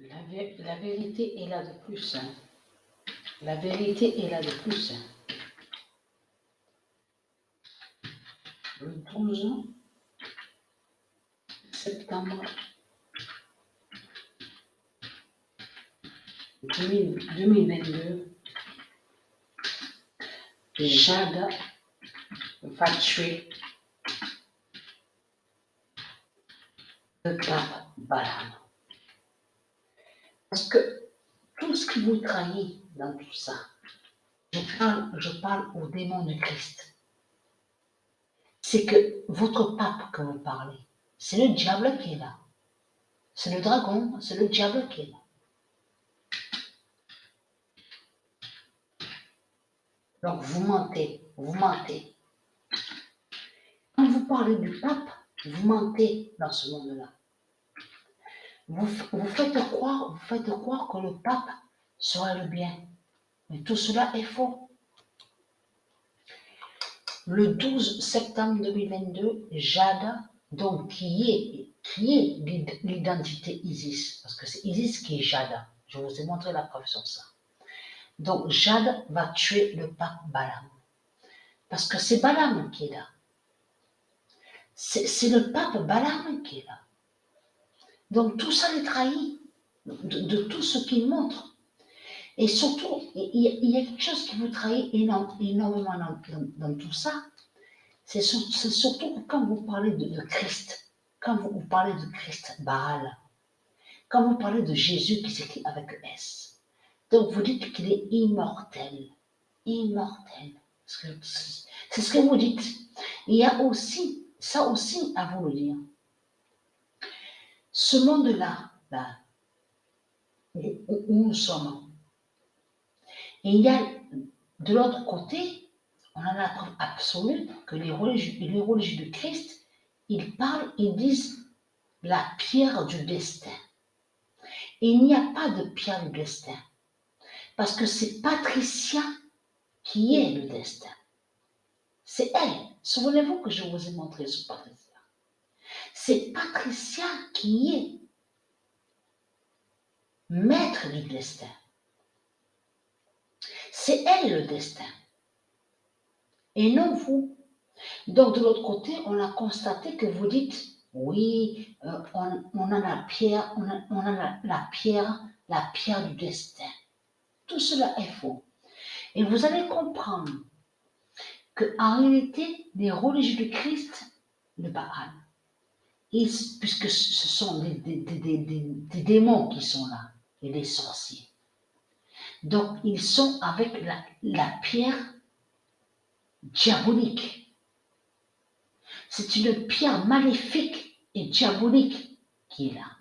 La vérité est là de plus. Hein. La vérité est là de plus. Hein. Le 12 septembre 2022, Jade va tuer le pape Balaam. Parce que tout ce qui vous trahit dans tout ça, je parle au démon de Christ. C'est que votre pape que vous parlez, c'est le diable qui est là. C'est le dragon, c'est le diable qui est là. Donc vous mentez, vous mentez. Quand vous parlez du pape, vous mentez dans ce monde-là. Vous faites croire que le pape serait le bien. Mais tout cela est faux. Le 12 septembre 2022, Jade, donc qui est l'identité Isis, parce que c'est Isis qui est Jade. Je vous ai montré la preuve sur ça. Donc Jade va tuer le pape Balaam. Parce que c'est Balaam qui est là. C'est le pape Balaam qui est là. Donc tout ça les trahit de tout ce qu'il montre. Et surtout, il y a quelque chose qui vous trahit énormément dans tout ça. C'est surtout que quand vous parlez de Christ, quand vous parlez de Christ Baal, quand vous parlez de Jésus qui s'écrit avec S, donc vous dites qu'il est immortel. Immortel. C'est ce que vous dites. Il y a aussi, ça aussi à vous le dire. Ce monde-là, là, où nous sommes, et il y a de l'autre côté, on a la preuve absolue que les religieux de Christ, ils disent la pierre du destin. Et il n'y a pas de pierre du destin. Parce que c'est Patricia qui est le destin. C'est elle. Souvenez-vous que je vous ai montré sur Patricia. C'est Patricia qui est maître du destin. C'est elle le destin. Et non vous. Donc de l'autre côté, on a constaté que vous dites, oui, on a la pierre, on a la pierre du destin. Tout cela est faux. Et vous allez comprendre qu'en réalité, les religieux de Christ, le Baal, puisque ce sont des démons qui sont là, et des sorciers. Donc, ils sont avec la pierre diabolique. C'est une pierre maléfique et diabolique qui est là.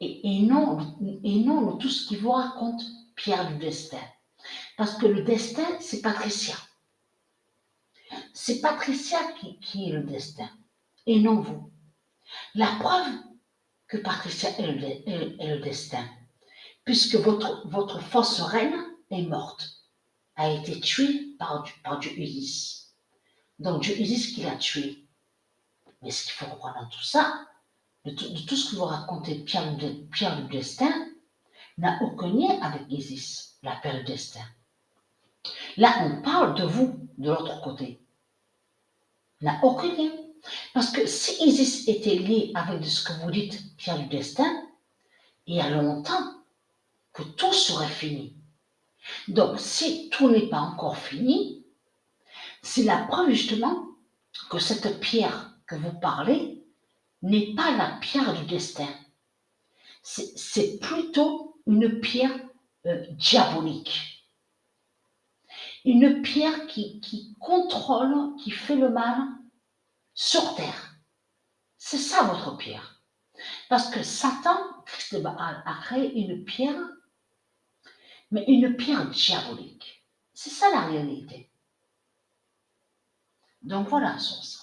Et non tout ce qui vous raconte pierre du destin. Parce que le destin, c'est Patricia. C'est Patricia qui est le destin, et non vous. La preuve que Patricia est le destin, puisque votre fausse reine est morte, a été tuée par Dieu Isis. Donc Dieu Isis qui l'a tuée. Mais ce qu'il faut comprendre dans tout ça, de tout ce que vous racontez, pierre du destin, n'a aucun lien avec Isis, la pierre du destin. Là, on parle de vous, de l'autre côté. N'a aucun lien. Parce que si Isis était lié avec ce que vous dites, pierre du destin, il y a longtemps que tout serait fini. Donc, si tout n'est pas encore fini, c'est la preuve justement que cette pierre que vous parlez n'est pas la pierre du destin. C'est plutôt une pierre diabolique. Une pierre qui contrôle, qui fait le mal sur terre. C'est ça votre pierre. Parce que Satan, Christ de Baal, a créé une pierre, mais une pierre diabolique. C'est ça la réalité. Donc voilà sur ça.